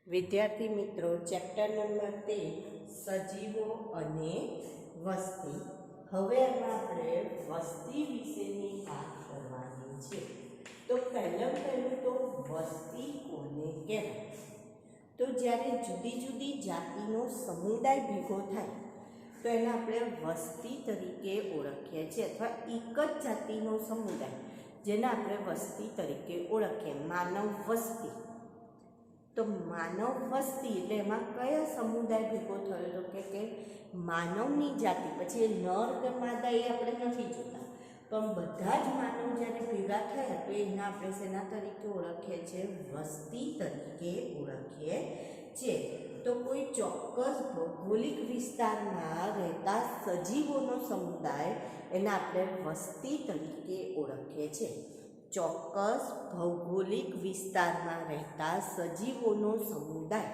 વિદ્યાર્થી મિત્રો, chapter number 13 સજીવો અને વસ્તી. હવે આપણે વસ્તી વિશેની વાત કરવાની છે. તો પહેલું તો વસ્તી કોને કહેવાય? તો જ્યારે જુદી જુદી જાતિનો સમુદાય ભેગો થાય તો એને આપણે વસ્તી તરીકે ઓળખીએ છીએ, અથવા એક જ જાતિનો સમુદાય જેને આપણે વસ્તી તરીકે ઓળખીએ, માનવ વસ્તી. તો માનવ વસ્તી એટલે એમાં કયા સમુદાય ભેગો થયો? તો કે માનવની જાતિ. પછી નર કે માદા એ આપણે નથી જોતા, પણ બધા જ માનવ જ્યારે ભેગા થયા તો એને આપણે શેના તરીકે ઓળખીએ છીએ? વસ્તી તરીકે ઓળખીએ છીએ. તો કોઈ ચોક્કસ ભૌગોલિક વિસ્તારમાં રહેતા સજીવોનો સમુદાય એને આપણે વસ્તી તરીકે ઓળખીએ છીએ. ચોક્કસ ભૌગોલિક વિસ્તારમાં રહેતા સજીવોનો સમુદાય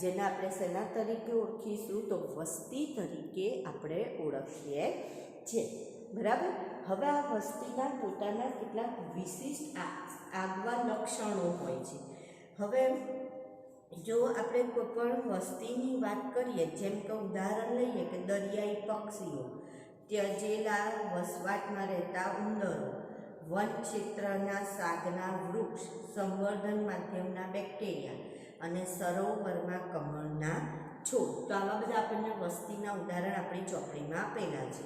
જેને આપણે શેના તરીકે ઓળખીશું? તો વસ્તી તરીકે આપણે ઓળખીએ છીએ. બરાબર. હવે આ વસ્તીના પોતાના કેટલાક વિશિષ્ટ આગવા લક્ષણો હોય છે. હવે જો આપણે કોઈ પણ વસ્તીની વાત કરીએ, જેમ કે ઉદાહરણ લઈએ કે દરિયાઈ પક્ષીઓ, ત્યજેલા વસવાટમાં રહેતા ઉંદરો, વન ક્ષેત્રના સાગના વૃક્ષ, સંવર્ધન માધ્યમના બેક્ટેરિયા અને સરોવરમાં કમળના છોડ. તો આવા બધા આપણને વસ્તીના ઉદાહરણ આપણી ચોપડીમાં આપેલા છે.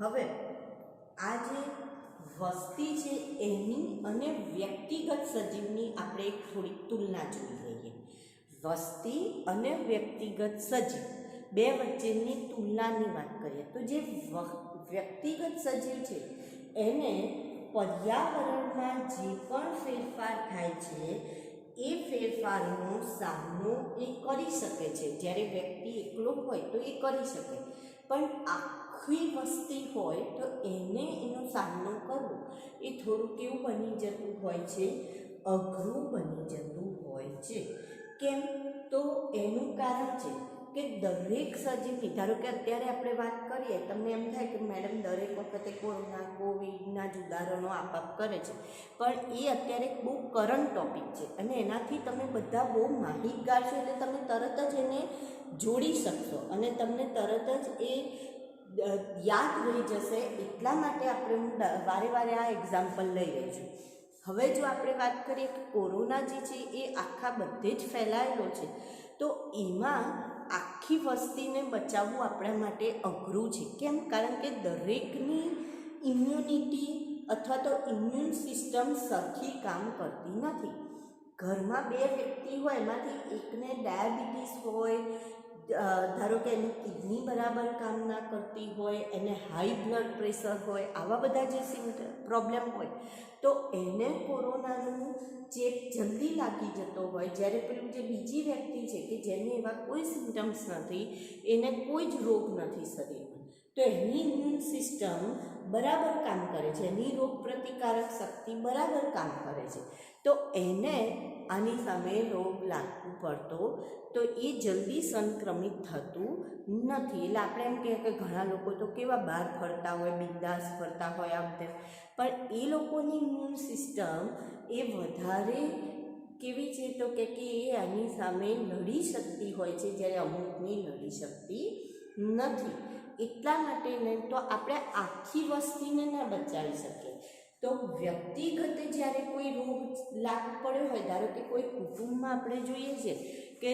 હવે આ જે વસ્તી છે એની અને વ્યક્તિગત સજીવની આપણે એક થોડીક તુલના જોઈ લઈએ. વસ્તી અને વ્યક્તિગત સજીવ બે વચ્ચેની તુલનાની વાત કરીએ તો જે વ્યક્તિગત સજીવ છે એને પર્યાવરણમાં જે પણ ફેરફાર થાય છે એ ફેરફારનો સામનો એ કરી શકે છે. જ્યારે વ્યક્તિ એકલો હોય તો એ કરી શકે, પણ આખી વસ્તી હોય તો એને એનો સામનો કરવો એ થોડું કેવું બની જતું હોય છે? અઘરું બની જતું હોય છે. કેમ? તો એનું કારણ છે કે દરેક સજીવની, ધારો કે અત્યારે આપણે વાત કરીએ, તમને એમ થાય કે મેડમ દરેક વખતે કોરોના કોવિડના જ ઉદાહરણો આપ કરે છે, પણ એ અત્યારે બહુ કરંટ ટૉપિક છે અને એનાથી તમે બધા બહુ માહિતગાર છો, એટલે તમે તરત જ એને જોડી શકશો અને તમને તરત જ એ યાદ રહી જશે. એટલા માટે આપણે હું વારે વારે આ એક્ઝામ્પલ લઈ રહી છું. હવે જો આપણે વાત કરીએ કે કોરોના જે છે એ આખા બધે જ ફેલાયેલો છે, તો એમાં આખી વસ્તીને બચાવવું આપણા માટે અઘરું છે. કેમ? કારણ કે દરેકની ઇમ્યુનિટી અથવા તો ઇમ્યુન સિસ્ટમ સરખી કામ કરતી નથી. ઘરમાં બે વ્યક્તિ હોય, એમાંથી એકને ડાયાબિટીસ હોય, ધારો કે એની કિડની બરાબર કામ ના કરતી હોય, એને હાઈ બ્લડ પ્રેશર હોય, આવા બધા જે પ્રોબ્લેમ હોય તો એને કોરોનાનું ચેપ જલ્દી લાગી જતો હોય. જ્યારે પેલું જે બીજી વ્યક્તિ છે કે જેને એવા કોઈ સિમ્ટમ્સ નથી, એને કોઈ જ રોગ નથી શરીરમાં, તો એની ઇમ્યુન સિસ્ટમ બરાબર કામ કરે છે, એની રોગ પ્રતિકારક શક્તિ બરાબર કામ કરે છે, તો એને આની સામે રોગ લાગવું પડતો તો એ જલ્દી સંક્રમિત થતું નથી. એટલે આપણે એમ કહીએ કે ઘણા લોકો તો કેવા બહાર ફરતા હોય, બિંદાસ ફરતા હોય આમ તેમ, પણ એ લોકોની ઇમ્યુન સિસ્ટમ એ વધારે કેવી છે? તો કે એ આની સામે લડી શકતી હોય છે, જ્યારે અમુકની લડી શકતી નથી. એટલા માટે ને તો આપણે આખી વસ્તીને ના બચાવી શકીએ. તો વ્યક્તિગત જ્યારે કોઈ રોગ લાગુ પડ્યો હોય, ધારો કે કોઈ કુટુંબમાં આપણે જોઈએ છે કે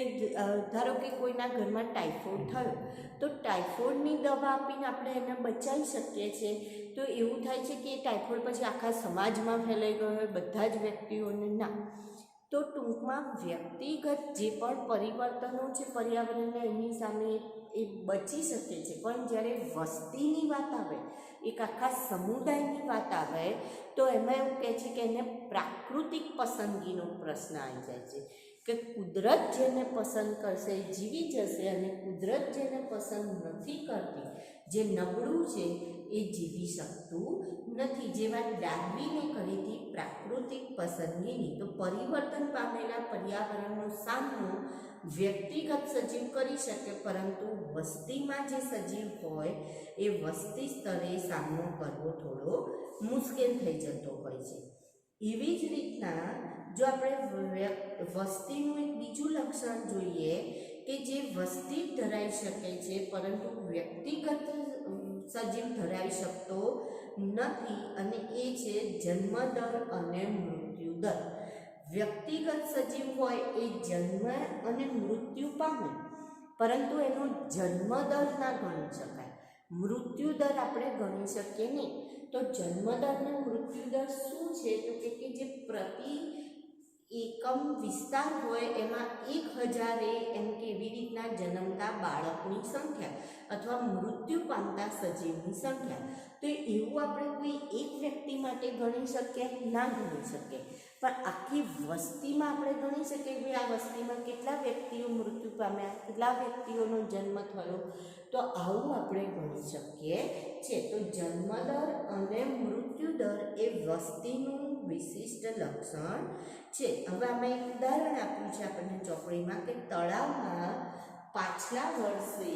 ધારો કે કોઈના ઘરમાં ટાઇફોઇડ થયો, તો ટાઇફોઇડની દવા આપીને આપણે એને બચાવી શકીએ છીએ. તો એવું થાય છે કે એ ટાઇફોઇડ પછી આખા સમાજમાં ફેલાઈ ગયો હોય, બધા જ વ્યક્તિઓને ના. તો ટૂંકમાં વ્યક્તિગત જે પણ પરિવર્તનો છે પર્યાવરણના, એની સામે એ બચી શકે છે, પણ જ્યારે વસ્તીની વાત આવે, એક આખા સમુદાયની વાત આવે, તો એમાં એવું કહે છે કે એને પ્રાકૃતિક પસંદગીનો પ્રશ્ન આવી જાય છે કે કુદરત જેને પસંદ કરશે એ જીવી જશે, અને કુદરત જેને પસંદ નથી કરતી, જે નબળું છે એ જીવી શકતું નથી. જેવા ડાર્વિને કરી હતી પ્રાકૃતિક પસંદગીની, તો પરિવર્તન પામેલા પર્યાવરણનો સામનો વ્યક્તિગત સજીવ કરી શકે, પરંતુ વસ્તીમાં જે સજીવ હોય એ વસ્તી સ્તરે સામનો કરવો થોડો મુશ્કેલ થઈ જતો હોય છે. એવી જ રીતના જો આપણે વસ્તીનું એક બીજું લક્ષણ જોઈએ કે જે વસ્તી ધરાવી શકે છે પરંતુ વ્યક્તિગત સજીવ ધરાવી શકતો નથી, અને એ છે જન્મદર અને મૃત્યુદર. વ્યક્તિગત સજીવ હોય એ જન્મ અને મૃત્યુ પામે, પરંતુ એનો જન્મદર ના ગણી શકાય, મૃત્યુદર આપણે ગણી શકીએ નહીં. તો જન્મદર અને મૃત્યુદર શું છે? તો કે જે પ્રતિ એકમ વિસ્તાર હોય એમાં 1000 એમ કે એવી રીતના જન્મતા બાળકની સંખ્યા અથવા મૃત્યુ પામતા સજીવની સંખ્યા. તો એવું આપણે કોઈ એક વ્યક્તિ માટે ગણી શકીએ? ના ગણી શકીએ. પણ આખી વસ્તીમાં આપણે ગણી શકીએ કે આ વસ્તીમાં કેટલા વ્યક્તિઓ મૃત્યુ પામ્યા, કેટલા વ્યક્તિઓનો જન્મ થયો. તો આવું આપણે ગણી શકીએ છે. તો જન્મદર અને મૃત્યુદર એ વસ્તીનું વિશિષ્ટ લક્ષણ છે. હવે આમાં એક ઉદાહરણ આપ્યું છે આપણને ચોપડીમાં કે તળાવમાં પાછલા વર્ષે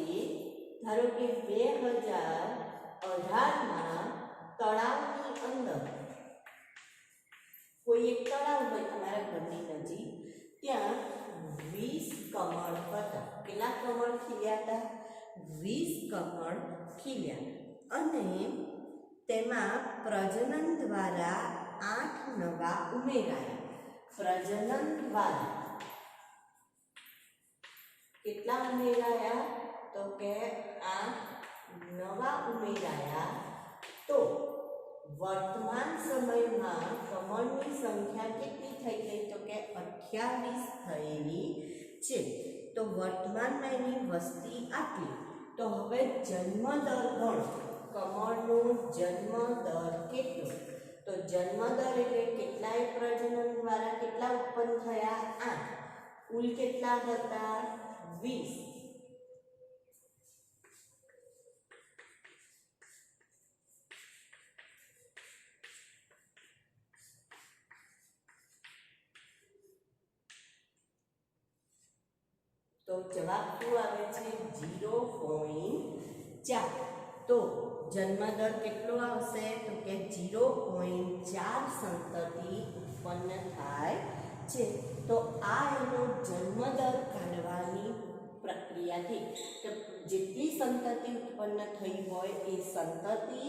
ધારો કે 2018માં તળાવની અંદર કોઈ એક તળાવ હોય તમારા ઘરની નજીક, ત્યાં 20 કમળ હતા. કેટલા કમળ ખીલ્યા હતા? 20 કમળ ખીલ્યા, અને તેમાં પ્રજનન દ્વારા 8 નવા ઉમેરાયા. પ્રજનન દ્વારા કેટલા ઉમેરાયા? તો કે 8 નવા ઉમેરાયા. તો વર્તમાન સમયમાં કમળની સંખ્યા કેટલી થઈ ગઈ? તો કે 28 થયેલી છે. તો વર્તમાનમાં એની વસ્તી આટલી. તો હવે જન્મદર ગણો. કમળનો જન્મદર કેટલો? તો જન્મદર એટલે કેટલાય પ્રજનન દ્વારા કેટલા ઉત્પન્ન થયા? 8. કુલ કેટલા હતા? 20. તો જવાબ શું આવે છે? 0.4. તો જન્મદર કેટલો આવશે? તો કે 0.4 સંતતિ ઉત્પન્ન થાય છે. તો આ એનો જન્મદર કાઢવાની પ્રક્રિયાથી તો જેટલી સંતતિ ઉત્પન્ન થઈ હોય એ સંતતિ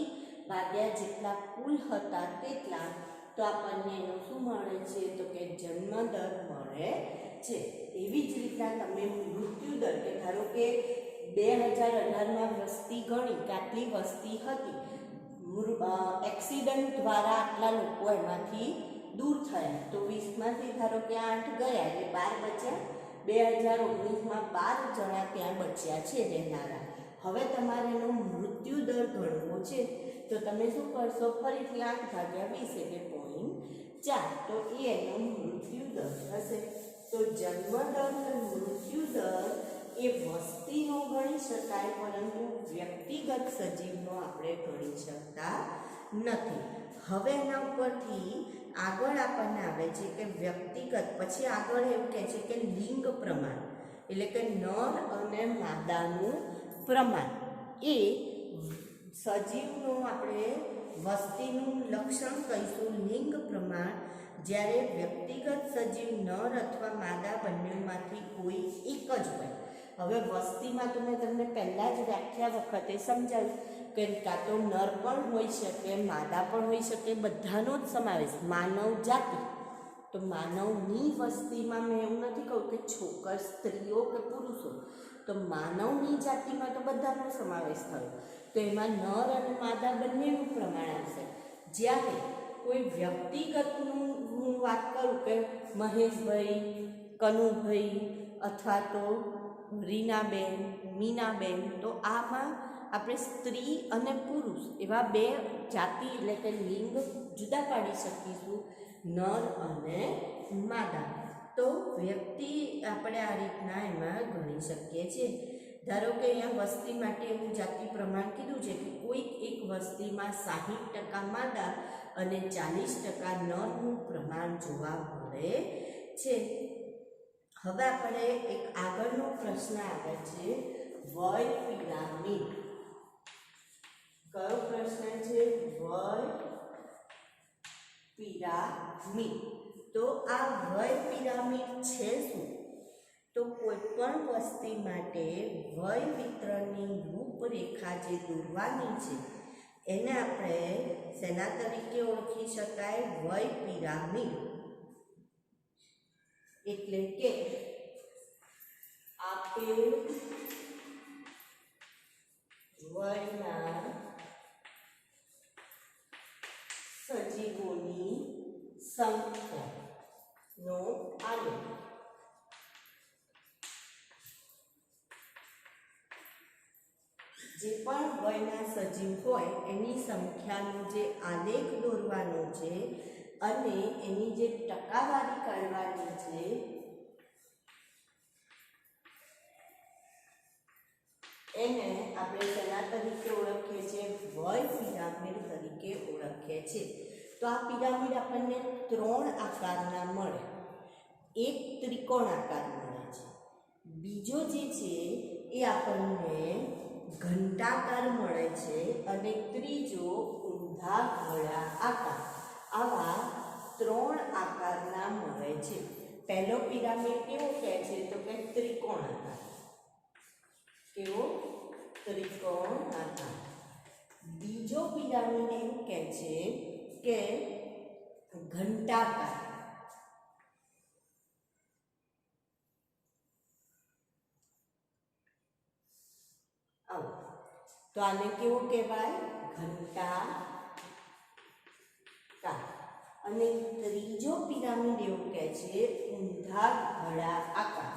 ભાગ્યા જેટલા કુલ હતા તેટલા, તો આપણને એનું શું મળે છે? તો કે જન્મદર મળે છે. એવી જ રીતના તમે મૃત્યુદર કે ધારો કે 2018માં વસ્તી ગણી કે આટલી વસ્તી હતી, એક્સિડન્ટ દ્વારા આટલા લોકો એમાંથી દૂર થયા, તો 20માંથી ધારો કે 8 ગયા એટલે 12 બચ્યા. 2019માં 12 જણા ત્યાં બચ્યા છે રહેનારા. હવે તમારે એનો મૃત્યુદર ગણવો છે. તો તમે શું કરશો? ફરીથી 8 ભાગ્યા 20 એટલે 0.4. તો એ એનો મૃત્યુદર હશે. તો જન્મદર અને મૃત્યુદર એ વસ્તીનો ગણી શકાય, પરંતુ વ્યક્તિગત સજીવનો આપણે ગણી શકતા નથી. હવે એના ઉપરથી આગળ આપણને આવે છે કે વ્યક્તિગત, પછી આગળ એવું કહે છે કે લિંગ પ્રમાણ, એટલે કે નર અને માદાનું પ્રમાણ એ સજીવનું આપણે વસ્તીનું લક્ષણ કહીશું લિંગ પ્રમાણ, જ્યારે વ્યક્તિગત સજીવ નર અથવા માદા બંનેમાંથી કોઈ એક જ હોય. હવે વસ્તીમાં તો મેં તમને પહેલાં જ વ્યાખ્યા વખતે સમજાવ્યું કે કાં તો નર પણ હોઈ શકે, માદા પણ હોઈ શકે, બધાનો જ સમાવેશ. માનવ જાતિ, તો માનવની વસ્તીમાં મેં એવું નથી કહું કે સ્ત્રીઓ કે પુરુષો, તો માનવની જાતિમાં તો બધાનો સમાવેશ થયો. તો એમાં નર અને માદા બંનેનું પ્રમાણ આવશે. જ્યારે કોઈ વ્યક્તિગતનું હું વાત કરું કે મહેશભાઈ, કનુભાઈ અથવા તો રીનાબેન, મીનાબેન, તો આમાં આપણે સ્ત્રી અને પુરુષ એવા બે જાતિ એટલે કે લિંગ જુદા પાડી શકીશું, નર અને માદા. તો વ્યક્તિ આપણે આ રીતના એમાં ગણી શકીએ છીએ. ધારો કે અહીંયા વસ્તી માટે એવું જાતિ પ્રમાણ કીધું છે કે કોઈક એક વસ્તીમાં 60% માદા અને 40% નરનું પ્રમાણ જોવા મળે છે. હવે આપણે એક આગળનો પ્રશ્ન આવે છે વય પિરામિડ. કયો પ્રશ્ન છે? વય પિરામિડ. તો તો આ વય પિરામિડ છે શું? તો કોઈ પણ વસ્તી માટે વય વિતરણની રૂપરેખા જે દોરવાની છે એને આપણે શેના તરીકે ઓળખી શકાય? વય પિરામિડ. એટલે કે આપેલ વયના સજીવોની સંખ્યાનો આલેખ. જે પણ વયના સજીવ હોય એની સંખ્યાનો જે આલેખ દોરવાનો છે અને એની જે ટકાવારી કાઢવાની છે એને આપણે શેના તરીકે ઓળખીએ છીએ? વય પિરામિડ તરીકે ઓળખીએ છીએ. તો આ પિરામિડ આપણને 3 આકારના મળે. એક ત્રિકોણ આકાર મળે છે, બીજો જે છે એ આપણને ઘંટાકાર મળે છે અને ત્રીજો ઊંધા ગળા આકાર. આવા 3 આકારના મળે છે. પહેલો પિરામિડ કેવો કહે છે? તો કે ત્રિકોણ આકાર. કેવો? ત્રિકોણ આકાર. બીજો પિરામિડ એવું કહે છે કે ઘંટાકાર. તો આને કેવો કહેવાય? ઘંટાકાર. અને ત્રીજો પિરામિડ એવું કહે છે ઊંધા ગળા આકાર.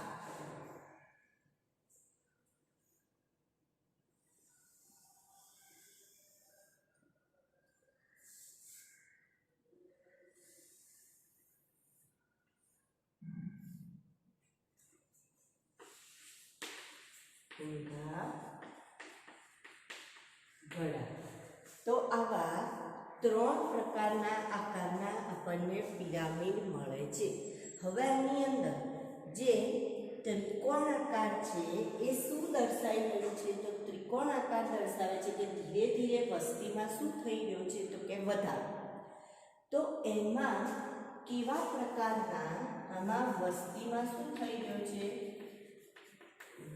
ઊંધા ગળા. તો આવા 3 પ્રકારના આકારના આપણને પિરામિડ મળે છે. હવે આની અંદર જે ત્રિકોણ આકાર છે એ શું દર્શાવી રહ્યું છે? તો ત્રિકોણ આકાર દર્શાવે છે કે ધીરે ધીરે વસ્તીમાં શું થઈ રહ્યું છે? તો કે વધારો. તો એમાં કેવા પ્રકારના આમાં વસ્તીમાં શું થઈ રહ્યું છે?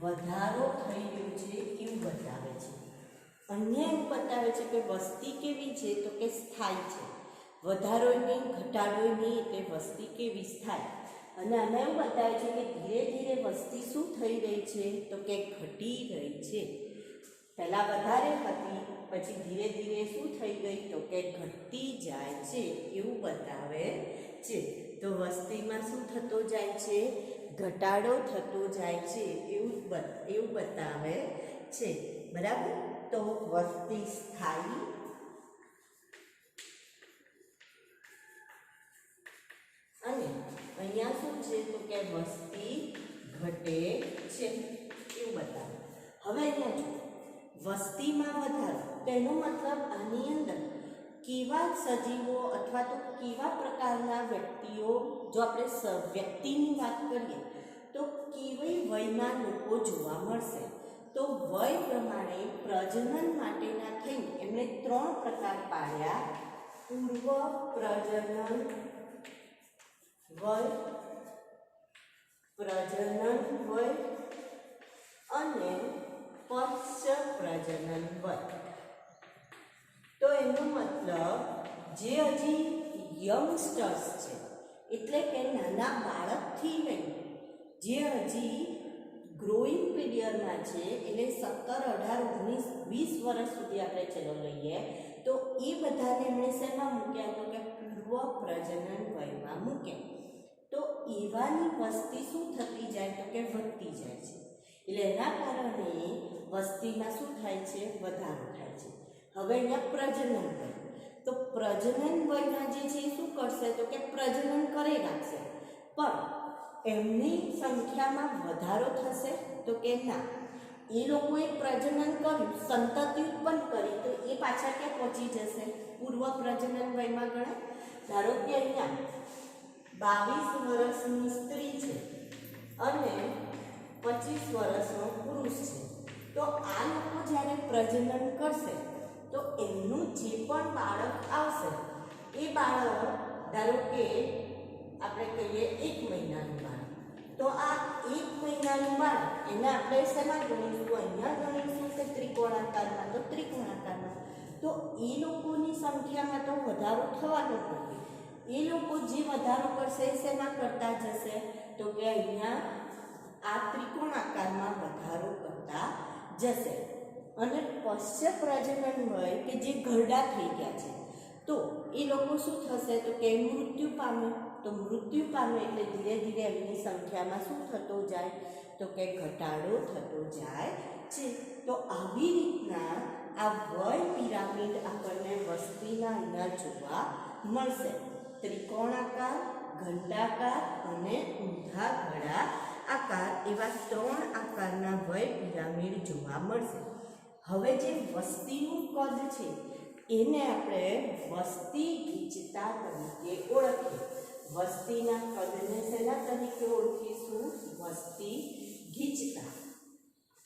વધારો થઈ રહ્યો છે એવું બતાવે છે. અન્ય એવું બતાવે છે કે વસ્તી કેવી છે? તો કે સ્થાયી છે. વધારો નહીં, ઘટાડો નહીં, એટલે વસ્તી કેવી? સ્થાયી. અને આને એવું બતાવે છે કે ધીરે ધીરે વસ્તી શું થઈ રહી છે? તો કે ઘટી રહી છે. પહેલાં વધારે હતી, પછી ધીરે ધીરે શું થઈ ગઈ? તો કે ઘટતી જાય છે એવું બતાવે છે. તો વસ્તીમાં શું થતો જાય છે? ઘટાડો થતો જાય છે એવું બતાવે છે. બરાબર. તો વસ્તી સ્થાયી અને અહીંયા શું છે? તો કે વસ્તી ઘટે છે એવું બતાવે. હવે અહીંયા જો વસ્તીમાં વધારો, તેનો મતલબ આની અંદર કેવા સજીવો અથવા તો કેવા પ્રકારના વ્યક્તિઓ, જો આપણે વ્યક્તિની વાત કરીએ તો કેવી વયના લોકો જોવા મળશે? તો વય પ્રમાણે પ્રજનન માટેના થઈને એમણે 3 પ્રકાર પાડ્યા. પૂર્વ પ્રજનન વય, પ્રજનન વય અને પશ્ચ પ્રજનન વય. તો એનો મતલબ જે હજી યંગસ્ટર્સ છે, એટલે કે નાના બાળકથી લઈને જે હજી ગ્રોઈંગ પીરિયડમાં છે, એટલે 17, 18, 19, 20 વર્ષ સુધી આપણે ચલો લઈએ તો એ બધાને એમણે શેમાં મૂક્યા? તો કે પૂર્વ પ્રજનન વયમાં મૂક્યા. તો એવાની વસ્તી શું થતી જાય? તો કે વધતી જાય છે. એટલે એના કારણે વસ્તીમાં શું થાય છે? વધારો થાય છે. હવે અહીંયા પ્રજનન વય. તો પ્રજનન વયના જે છે શું કરશે? તો કે પ્રજનન કરી રાખશે, પણ એમની સંખ્યામાં વધારો થશે? તો કે ના. એ લોકોએ પ્રજનન કર્યું, સંતતિ ઉત્પન્ન કરી, તો એ પાછા ક્યાં પહોંચી જશે? પૂર્વ પ્રજનન વયમાં ગણાય. ધારો કે અહીંયા 22 વર્ષની સ્ત્રી છે અને 25 વર્ષનો પુરુષ છે. તો આ લોકો જ્યારે પ્રજનન કરશે તો એમનું જે પણ બાળક આવશે એ બાળક, ધારો કે આપણે કહીએ 1 મહિનાનું બાળક. તો આ 1 મહિનાનું બાળક એને આપણે શેમાં ગણીશું? અહીંયા ગણીશું કે ત્રિકોણાકારમાં, તો ત્રિકોણાકારમાં. તો એ લોકોની સંખ્યામાં તો વધારો થવાનો નથી. એ લોકો જે વધારો કરશે એ શેમાં કરતા જશે? તો કે અહીંયા આ ત્રિકોણાકારમાં વધારો કરતા જશે. અને પશ્ચ પ્રજનન વય કે જે ઘરડા થઈ ગયા છે, તો એ લોકો શું થશે? તો કે મૃત્યુ પામે. તો મૃત્યુ પામે એટલે ધીરે ધીરે એમની સંખ્યામાં શું થતો જાય? તો કે ઘટાડો થતો જાય છે. તો આવી રીતના આ વય પિરામિડ આપણને વસ્તીના અહીંયા જોવા મળશે. ત્રિકોણાકાર, ઘંટાકાર અને ઊંધા ઘડા આકાર એવા 3 આકારના વય પિરામિડ જોવા મળશે. હવે જે વસ્તીનું કદ છે એને આપણે વસ્તી ગીચતા તરીકે ઓળખીએ. વસ્તીના કદને શેના તરીકે ઓળખીશું? વસ્તી ગીચતા.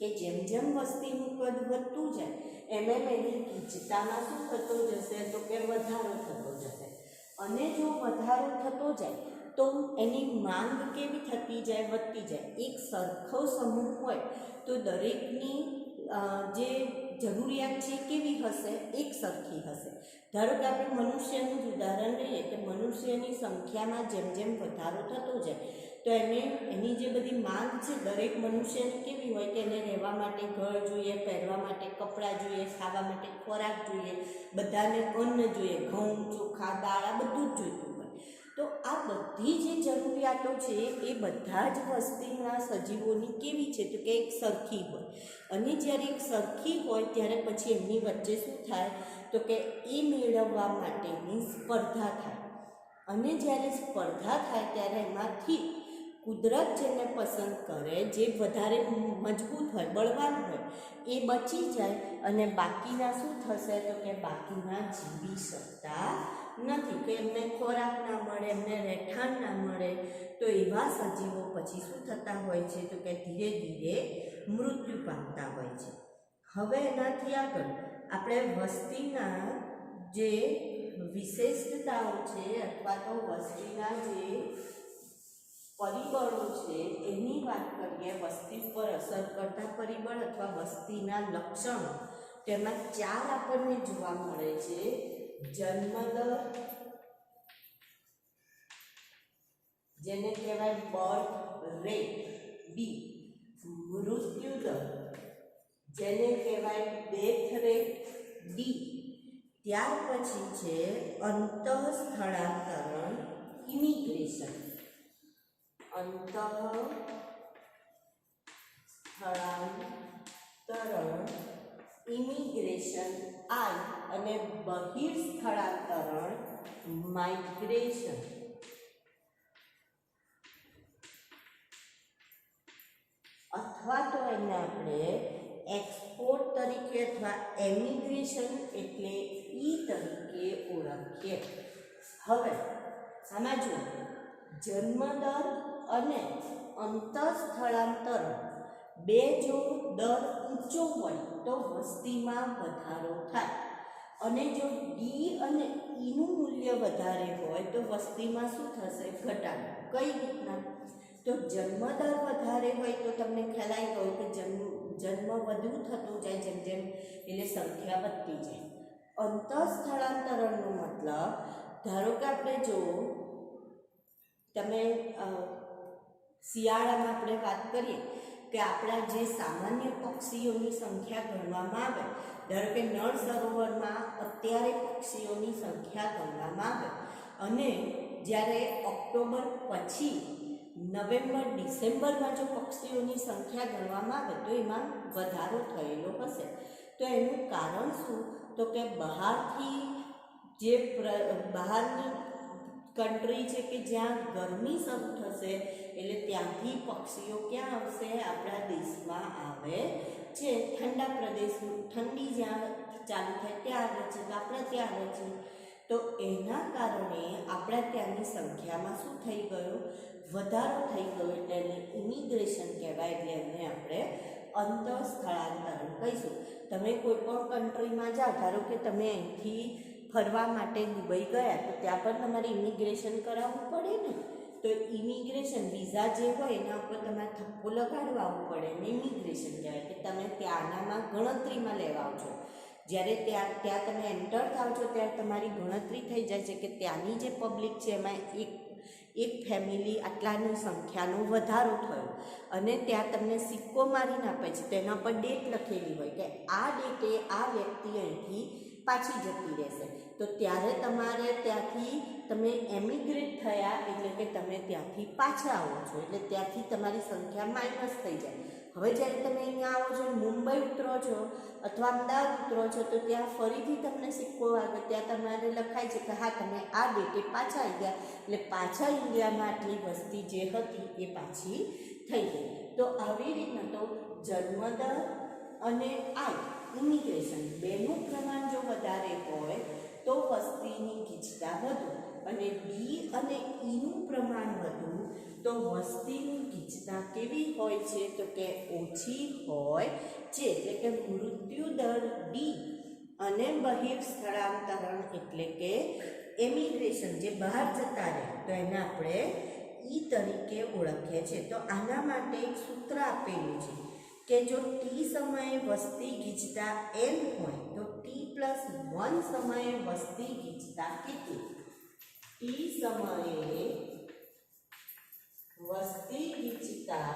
કે જેમ જેમ વસ્તીનું કદ વધતું જાય એમ એની ગીચતામાં શું થતો જશે? તો કે વધારો થતો જશે. અને જો વધારો થતો જાય તો એની માંગ કેવી થતી જાય? વધતી જાય. એક સરખો સમૂહ હોય તો દરેકની જે જરૂરિયાત છે કેવી હશે? એક સરખી હશે. ધારો કે આપણે મનુષ્યનું જ ઉદાહરણ લઈએ કે મનુષ્યની સંખ્યામાં જેમ જેમ વધારો થતો જાય તો એની જે બધી માંગ છે દરેક મનુષ્યની કેવી હોય કે એને રહેવા માટે ઘર જોઈએ, પહેરવા માટે કપડાં જોઈએ, ખાવા માટે ખોરાક જોઈએ, બધાને અન્ન જોઈએ, ઘઉં, ચોખા, દાળ આ બધું જ જોઈતું હોય. તો આ બધી જે જરૂરિયાતો છે એ બધા જ વસ્તીના સજીવોની કેવી છે? તો કે એક સરખી હોય. અને જ્યારે એક સરખી હોય ત્યારે પછી એમની વચ્ચે શું થાય? તો કે એ મેળવવા માટેની સ્પર્ધા થાય. અને જ્યારે સ્પર્ધા થાય ત્યારે એમાંથી કુદરત જેને પસંદ કરે, જે વધારે મજબૂત હોય, બળવાન હોય, એ બચી જાય અને બાકીના શું થશે? તો કે બાકીના જીવી શકતા નથી. કે એમને ખોરાક ના મળે, એમને રહેઠાણ ના મળે, તો એવા સજીવો પછી શું થતા હોય છે? તો કે ધીરે ધીરે મૃત્યુ પામતા હોય છે. હવે એનાથી આગળ આપણે વસ્તીના જે વિશેષતાઓ છે અથવા તો વસ્તીના જે પરિબળો છે એની વાત કરીએ. વસ્તી પર અસર કરતા પરિબળ અથવા વસ્તીના લક્ષણો, તેમાં 4 આપણને જોવા મળે છે. જન્મદર, જેને કહેવાય બર્થ રેટ બી, મૃત્યુદર જેને કહેવાય ડેથ રેટ ડી, ત્યાર પછી છે અંતઃસ્થળાંતરણ ઇમિગ્રેશન, અંતઃસ્થળાંતરણ ઇમિગ્રેશન આઈ, અને બહિર્સ્થળાંતરણ માઇગ્રેશન. અથવા તો એને આપણે એક્સપોર્ટ તરીકે અથવા એમિગ્રેશન એટલે ઈ તરીકે ઓળખીએ. હવે આમાં જુઓ, જન્મદર અને અંતઃસ્થળાંતરણ બે જો દર ઊંચો હોય તો વસ્તીમાં વધારો થાય, અને જો ડી અને ઈનું મૂલ્ય વધારે હોય તો વસ્તીમાં શું થશે? ઘટાડો. કઈ રીતના? તો જન્મદર વધારે હોય તો તમને ખ્યાલ આવી ગયો કે જન્મ વધુ થતો જાય જેમ જેમ, એટલે સંખ્યા વધતી જાય. અંતઃસ્થળાંતરણનો મતલબ, ધારો કે આપણે જો તમે શિયાળામાં આપણે વાત કરીએ કે આપણા જે સામાન્ય પક્ષીઓની સંખ્યા ગણવામાં આવે, ધારો કે નળ સરોવરમાં અત્યારે પક્ષીઓની સંખ્યા ગણવામાં આવે, અને જ્યારે ઓક્ટોબર પછી નવેમ્બર ડિસેમ્બરમાં જો પક્ષીઓની સંખ્યા ગણવામાં આવે તો એમાં વધારો થયેલો હશે. તો એનું કારણ શું? તો કે બહારથી જે બહારની કન્ટ્રી છે કે જ્યાં ગરમી શરૂ થશે એટલે ત્યાંથી પક્ષીઓ ક્યાં આવશે? આપણા દેશમાં આવે છે. ઠંડા પ્રદેશ, ઠંડી જ્યાં ચાલુ થાય ત્યાં આવે છે, તો આપણે ત્યાં આવે છે. તો એના કારણે આપણા ત્યાંની સંખ્યામાં શું થઈ ગયો? વધારો થઈ ગયો. એટલે એને ઇમિગ્રેશન કહેવાય. એટલે એને આપણે અંતઃસ્થળાંતરણ કહીશું. તમે કોઈ પણ કન્ટ્રીમાં જાઓ, ધારો કે તમે અહીંથી ફરવા માટે દુબઈ ગયા તો ત્યાં પણ તમારે ઇમિગ્રેશન કરાવવું પડે ને, તો ઇમિગ્રેશન વિઝા જે હોય એના ઉપર તમારે થપ્પો લગાડવા પડે ને ઇમિગ્રેશન કહેવાય કે તમે ત્યાંનામાં ગણતરીમાં લેવા છો. જ્યારે ત્યાં તમે એન્ટર થાવ છો ત્યારે તમારી ગણતરી થઈ જાય છે કે ત્યાંની જે પબ્લિક છે એમાં એક ફેમિલી આટલાની સંખ્યાનો વધારો થયો અને ત્યાં તમને સિક્કો મારીને આપે છે. તેના પર ડેટ લખેલી હોય કે આ ડેટે આ વ્યક્તિ અહીંથી પાછી જતી રહેશે. તો ત્યારે તમારે ત્યાંથી તમે એમિગ્રેટ થયા એટલે કે તમે ત્યાંથી પાછા આવો છો એટલે ત્યાંથી તમારી સંખ્યા માઇનસ થઈ જાય. હવે જ્યારે તમે અહીંયા આવો છો મુંબઈ ઉતરો છો અથવા અમદાવાદ ઉતરો છો તો ત્યાં ફરીથી તમને સિક્કો વાગે ત્યાં તમારે લખાય છે કે હા તમે આ ડેટે પાછા આવી ગયા એટલે પાછા ઇન્ડિયામાં આટલી વસ્તી જે હતી એ પાછી થઈ ગઈ. તો આવી રીતના તો જન્મદર અને ઇમિગ્રેશન બેનું પ્રમાણ જો વધારે હોય તો વસ્તીની ગીચતા વધુ અને ડી અને ઈનું પ્રમાણ વધુ તો વસ્તીની ગીચતા કેવી હોય છે તો કે ઓછી હોય છે. એટલે કે મૃત્યુ દર ડી અને બહિર સ્થળાંતરણ એટલે કે એમિગ્રેશન જે બહાર જતા રહે તો એને આપણે ઈ તરીકે ઓળખીએ છીએ. તો આના માટે એક સૂત્ર આપેલું છે કે જો ટી સમયે વસ્તી ગીચતા n હોય તો t+1 સમયે વસ્તી ગીચતા કેટલી? ટી સમયે વસ્તી ગીચતા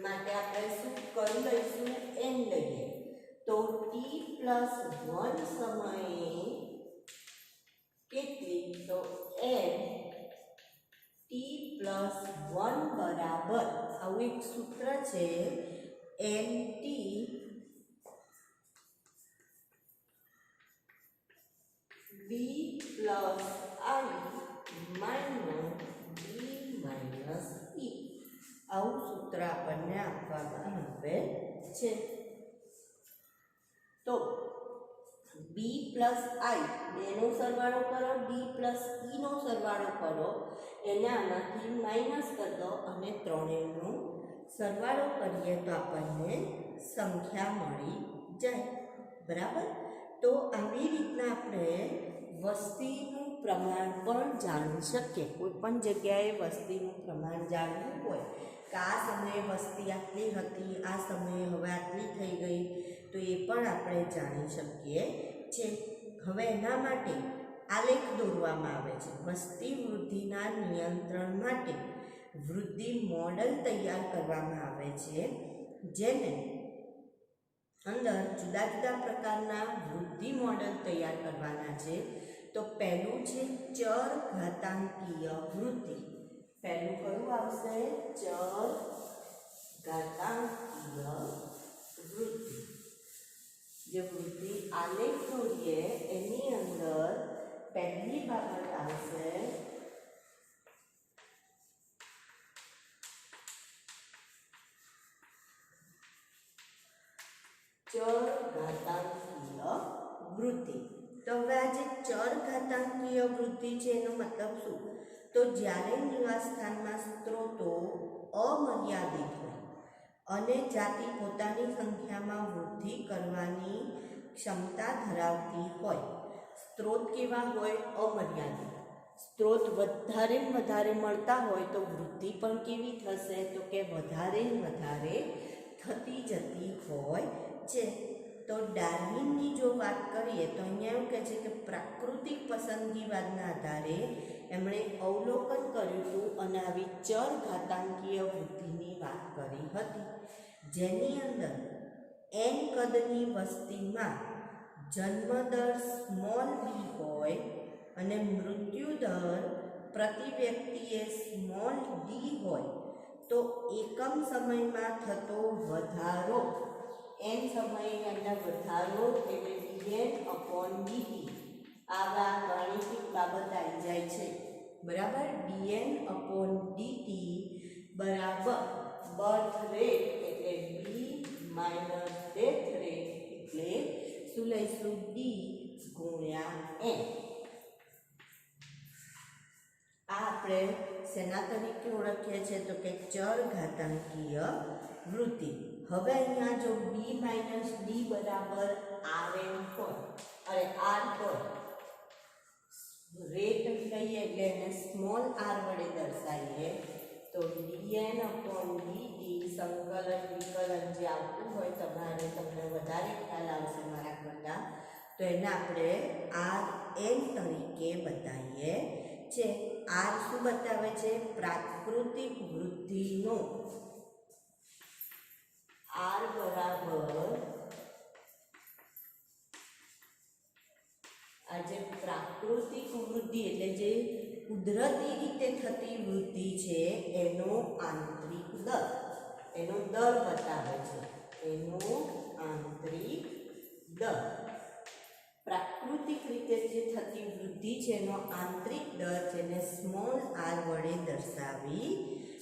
માટે આપણે શું કરી લઈશું? n લઈએ. તો t+1 સમયે કેટલી? તો n t+1 બરાબર આવું એક સૂત્ર છે nt b plus I minus b minus e. આવું સૂત્ર આપણને આપવામાં આવે છે. તો b plus I બેનો સરવાળો કરો, d plus e નો સરવાળો કરો, એને આમાંથી માઇનસ કરી દો અને ત્રણેયનો સરવાળો કરીએ તો આપણને સંખ્યા મળી જાય. બરાબર. તો આવી રીતના આપણે વસ્તીનું પ્રમાણ પણ જાણી શકીએ. કોઈ પણ જગ્યાએ વસ્તીનું પ્રમાણ જાણવું હોય કે આ સમયે વસ્તી આટલી હતી, આ સમયે હવે આટલી થઈ ગઈ તો એ પણ આપણે જાણી શકીએ છીએ. હવે એના માટે આલેખ દોરવામાં આવે છે. વસ્તી વૃદ્ધિના નિયંત્રણ માટે વૃદ્ધિ મોડલ તૈયાર કરવામાં આવે છે જેને અંદર જુદા જુદા પ્રકારના વૃદ્ધિ મોડલ તૈયાર કરવાના છે. તો પહેલું છે ચર ઘાતાંકીય વૃદ્ધિ. પહેલું કયું આવશે? ચર ઘાતાંકીય વૃદ્ધિ. જે વૃદ્ધિ આલેખ દોરીએ એની અંદર પહેલી બાબત આવશે ચર ઘાતાંકીય વૃદ્ધિ. તો હવે આ જે ચર ઘાતાંકીય વૃદ્ધિ છે એનો મતલબ શું? તો જ્યારે નિવાસ સ્થાનમાં સ્ત્રોતો અમર્યાદિત હોય અને જાતિ પોતાની સંખ્યામાં વૃદ્ધિ કરવાની ક્ષમતા ધરાવતી હોય. સ્ત્રોત કેવા હોય? અમર્યાદિત. સ્ત્રોત વધારે વધારે મળતા હોય તો વૃદ્ધિ પણ કેવી થશે? તો કે વધારે વધારે થતી જતી હોય છે. તો ડાર્વિનની જો વાત કરીએ તો અહીંયા એવું કહે છે કે પ્રાકૃતિક પસંદગીવાદના આધારે એમણે અવલોકન કર્યું હતું અને આવી ચર ઘાતાંકીય વૃદ્ધિની વાત કરી હતી જેની અંદર n કદની વસ્તીમાં જન્મદર સ્મોલ b હોય અને મૃત્યુદર પ્રતિ વ્યક્તિએ સ્મોલ d હોય તો એકમ સમયમાં થતો વધારો n સમયની અંદર વધારો એટલે dn/dt. આવા ગાણિતિક બાબત આવી જાય છે. બરાબર. dn/dt બરાબર બર્થ રેટ એટલે b માઇનસ ડેથ રેટ એટલે શું લઈશું? d ગુણ્યા n. આ આપણે શેના તરીકે ઓળખીએ છીએ? તો કે ચર ઘાતાંકીય વૃદ્ધિ. હવે અહીંયા જો b માઇનસ d બરાબર rn પર અરે r પર રેટ લઈએ એટલે એને સ્મોલ આર વડે દર્શાવીએ તો dn upon dt સંકલન વિકલન જે આવતું હોય તમને વધારે ખ્યાલ આવશે મારા કરતાં, તો એને આપણે rn તરીકે બતાવીએ છે. r શું બતાવે છે? પ્રાકૃતિક વૃદ્ધિનો. r બરાબર આ જે પ્રાકૃતિક વૃદ્ધિ એટલે જે કુદરતી રીતે થતી વૃદ્ધિ છે એનો આંતરિક દર, એનો દર બતાવે છે. એનો આંતરિક દર, પ્રાકૃતિક રીતે જે થતી વૃદ્ધિ છે એનો આંતરિક દર જેને સ્મોલ આર વડે દર્શાવી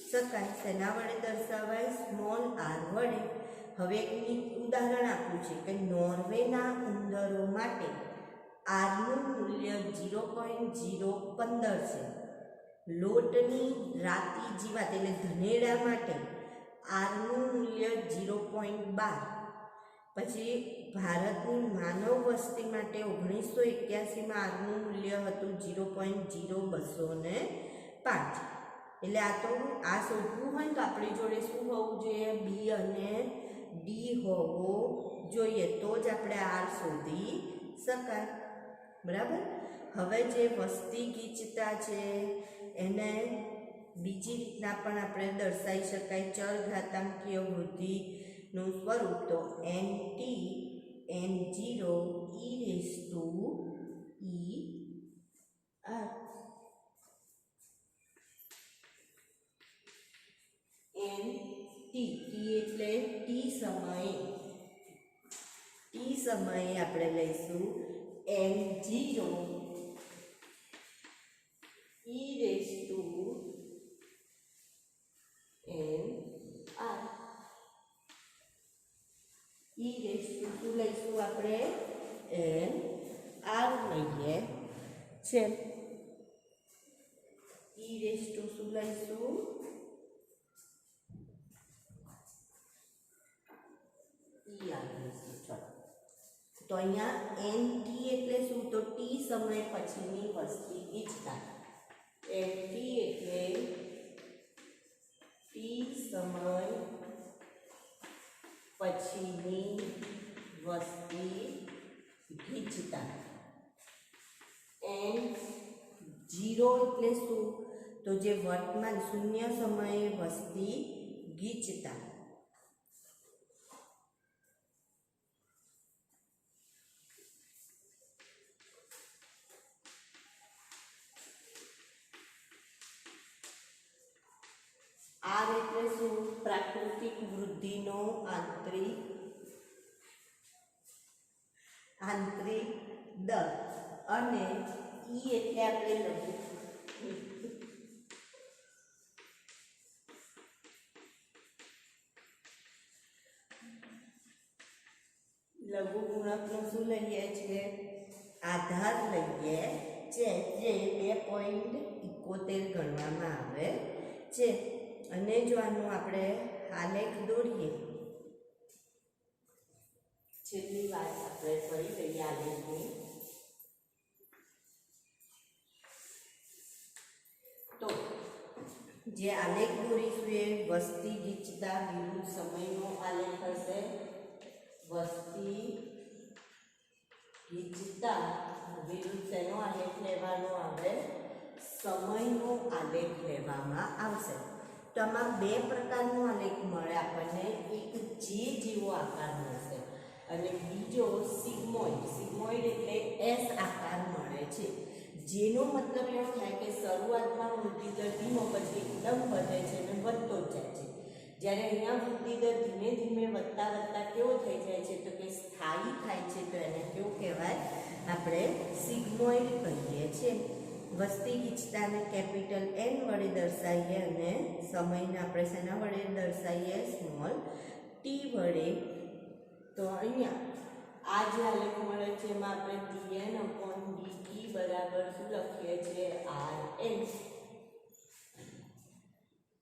શકાય. શેના વડે દર્શાવાય? સ્મોલ આર વડે. હવે એક ઉદાહરણ આપ્યું છે કે નોર્વેના ઉંદરો માટે આરનું મૂલ્ય 0.015 છે. લોટની રાતી જીવાત એટલે ધનેડા માટે આરનું મૂલ્ય 0.12. પછી ભારતની માનવ વસ્તી માટે 1981માં આરનું મૂલ્ય હતું 0.0205. એટલે આ શોધવું હોય તો આપણી જોડે શું હોવું જોઈએ? બી અને ડી હોવો જોઈએ, તો જ આપણે આર શોધી શકાય. બરાબર. હવે જે વસ્તી ગીચતા છે એને બીજી રીતના પણ આપણે દર્શાવી શકાય. ચરઘાતાંકીય વૃદ્ધિનું સ્વરૂપ તો nt n0 e raised to e r. nt એટલે t સમયે આપણે લઈશું n0 e raised to n r. e raised to શું લઈશું આપણે? n r લઈએ છે. e raised to શું લઈશું? તો અહીંયા nt એટલે શું? તો t સમય પછીની વસ્તી ગીચતા. nt એટલે t સમય પછીની વસ્તી ગીચતા. n0 એટલે શું? તો જે વર્તમાન શૂન્ય સમયે વસ્તી ગીચતા. આર એટલે શું? પ્રાકૃતિક વૃદ્ધિનો આંતરિક દર. અને ઈ એટલે આપણે લઘુગુણકનો શું લઈએ છીએ? આધાર લઈએ છે, જે 2.71 ગણવામાં આવે છે. અને જો આનું આપણે આલેખ દોરીએ, છેલ્લી વાત આપણે ફરી લઈએ આલેખની. તો જે આલેખ દોરીશું એ વસ્તી ગીચતા વિરુદ્ધ સમયનો આલેખ હશે. વસ્તી ગીચતા વિરુદ્ધ શેનો આલેખ લેવાનો આવે? સમયનો આલેખ લેવામાં આવશે. તો આમાં બે પ્રકારનો આલેખ મળે આપણને. એક જે જેવો આકાર મળશે અને બીજો સિગ્મોઇડ. સિગ્મોઇડ એટલે એસ આકાર મળે છે. જેનો મતલબ એવો થાય કે શરૂઆતમાં વૃદ્ધિ દર ધીમો, પછી એકદમ વધે છે અને વધતો જ જાય છે. જ્યારે અહીંયા વૃદ્ધિ દર ધીમે ધીમે વધતા વધતા કેવો થઈ જાય છે? તો કે સ્થાયી થાય છે. તો એને કેવું કહેવાય? આપણે સિગ્મોઇડ કહીએ છીએ. વસ્તી ગીચતાને કેપિટલ N વડે દર્શાવીએ અને સમયને આપણે શેના વડે દર્શાવીએ? સ્મોલ t વડે. તો અહીંયા આ જે આલેખ મળે છે એમાં આપણે dn upon dt બરાબર શું લખીએ છીએ? rn.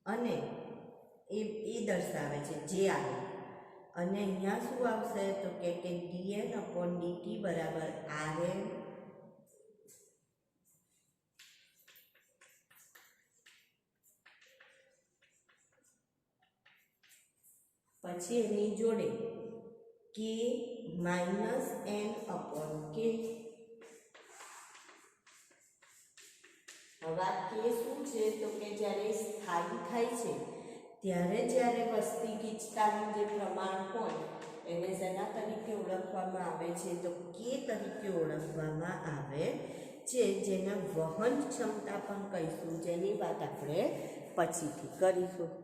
અને એ દર્શાવે છે જે આલેખ. અને અહીંયા શું આવશે? તો કે dn upon dt બરાબર rn પછી એની જોડે કે માઇનસ એન અપોન કે. હવે આ કે શું છે તો કે જ્યારે સ્થાયી થાય છે ત્યારે જ્યારે વસ્તી ગીચતાનું જે પ્રમાણ હોય એને શેના તરીકે ઓળખવામાં આવે છે તો કે તરીકે ઓળખવામાં આવે છે, જેને વહન ક્ષમતા પણ કહીશું, જેની વાત આપણે પછીથી કરીશું.